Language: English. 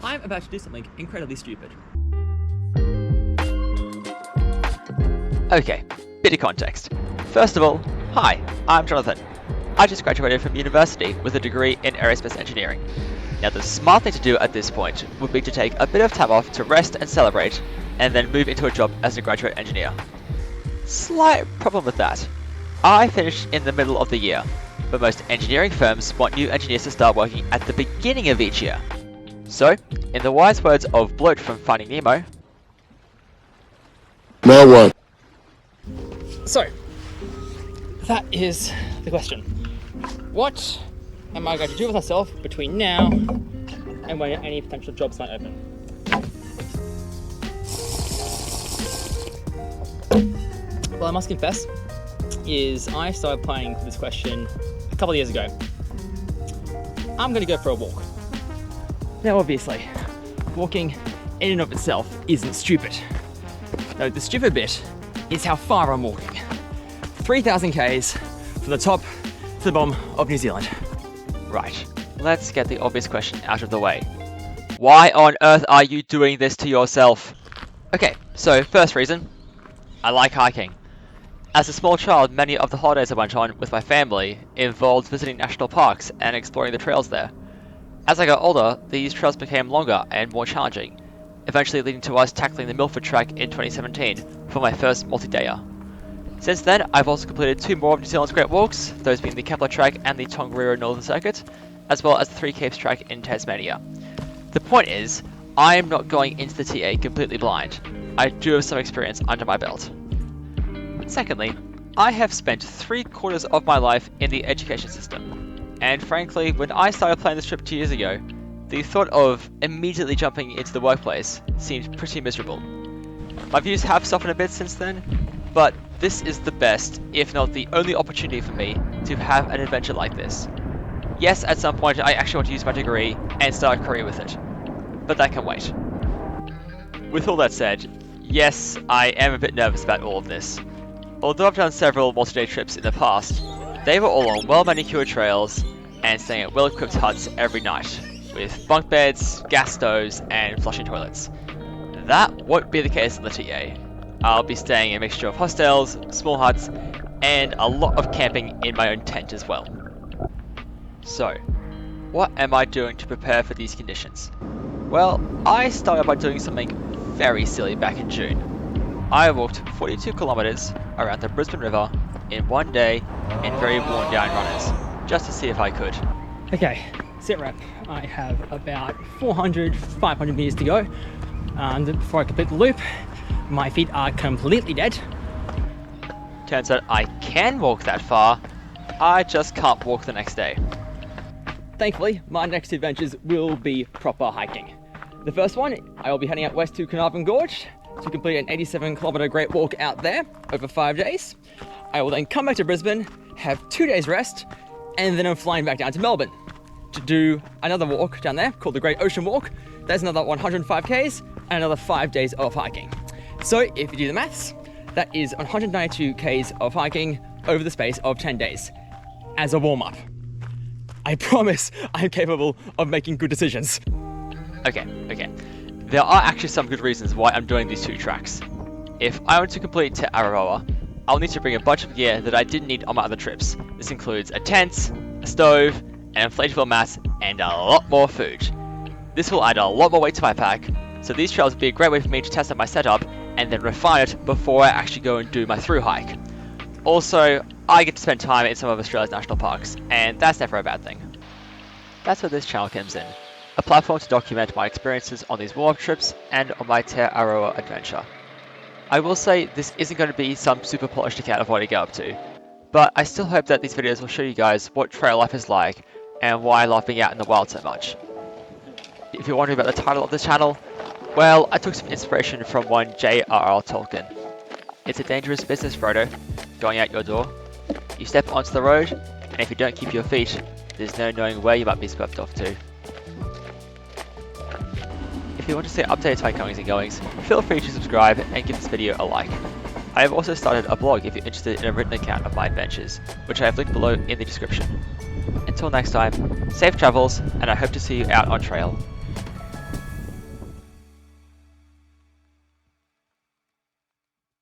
I'm about to do something incredibly stupid. Okay, bit of context. First of all, hi, I'm Jonathan. I just graduated from university with a degree in aerospace engineering. Now the smart thing to do at this point would be to take a bit of time off to rest and celebrate, and then move into a job as a graduate engineer. Slight problem with that. I finished in the middle of the year, but most engineering firms want new engineers to start working at the beginning of each year. So, in the wise words of Bloat from Finding Nemo, now what? So, that is the question. What am I going to do with myself between now and when any potential jobs might open? Well, I must confess, I started playing with this question a couple of years ago. I'm going to go for a walk. Now, obviously, walking in and of itself isn't stupid. No, the stupid bit is how far I'm walking. 3,000 k's from the top to the bottom of New Zealand. right, let's get the obvious question out of the way. Why on earth are you doing this to yourself? Okay, so first reason, I like hiking. As a small child, many of the holidays I went on with my family involved visiting national parks and exploring the trails there. As I got older, these trails became longer and more challenging, eventually leading to us tackling the Milford Track in 2017 for my first multi-dayer. Since then, I've also completed 2 more of New Zealand's Great Walks, those being the Kepler Track and the Tongariro Northern Circuit, as well as the 3 Capes Track in Tasmania. The point is, I am not going into the TA completely blind. I do have some experience under my belt. Secondly, I have spent 3/4 of my life in the education system, and frankly, when I started planning this trip 2 years ago, the thought of immediately jumping into the workplace seemed pretty miserable. My views have softened a bit since then, but this is the best, if not the only opportunity for me to have an adventure like this. Yes, at some point I actually want to use my degree and start a career with it, but that can wait. With all that said, yes, I am a bit nervous about all of this. Although I've done several multi-day trips in the past, they were all on well-manicured trails and staying at well-equipped huts every night, with bunk beds, gas stoves, and flushing toilets. That won't be the case in the TA. I'll be staying in a mixture of hostels, small huts, and a lot of camping in my own tent as well. So, what am I doing to prepare for these conditions? Well, I started by doing something very silly back in June. I walked 42 kilometers around the Brisbane River in one day in very worn down runners, just to see if I could. Okay, sit rep. I have about 400, 500 meters to go. And before I complete the loop, my feet are completely dead. Turns out I can walk that far, I just can't walk the next day. Thankfully, my next adventures will be proper hiking. The first one, I will be heading out west to Carnarvon Gorge to complete an 87-kilometer Great Walk out there over 5 days. I will then come back to Brisbane, have 2 days rest, and then I'm flying back down to Melbourne to do another walk down there called the Great Ocean Walk. There's another 105 k's and another 5 days of hiking. So if you do the maths, that is 192 k's of hiking over the space of 10 days as a warm-up. I promise I'm capable of making good decisions. Okay. There are actually some good reasons why I'm doing these 2 tracks. If I were to complete to Araroa, I'll need to bring a bunch of gear that I didn't need on my other trips. This includes a tent, a stove, an inflatable mat, and a lot more food. This will add a lot more weight to my pack, so these trails would be a great way for me to test out my setup and then refine it before I actually go and do my through hike. Also, I get to spend time in some of Australia's national parks, and that's never a bad thing. That's where this channel comes in. A platform to document my experiences on these warm-up trips and on my Te Araroa adventure. I will say this isn't going to be some super polished account of what I get up to, but I still hope that these videos will show you guys what trail life is like and why I love being out in the wild so much. If you're wondering about the title of this channel, well, I took some inspiration from one J.R.R. Tolkien. It's a dangerous business, Frodo, going out your door. You step onto the road, and if you don't keep your feet, there's no knowing where you might be swept off to. If you want to stay updated to my comings and goings, feel free to subscribe and give this video a like. I have also started a blog if you're interested in a written account of my adventures, which I have linked below in the description. Until next time, safe travels, and I hope to see you out on trail.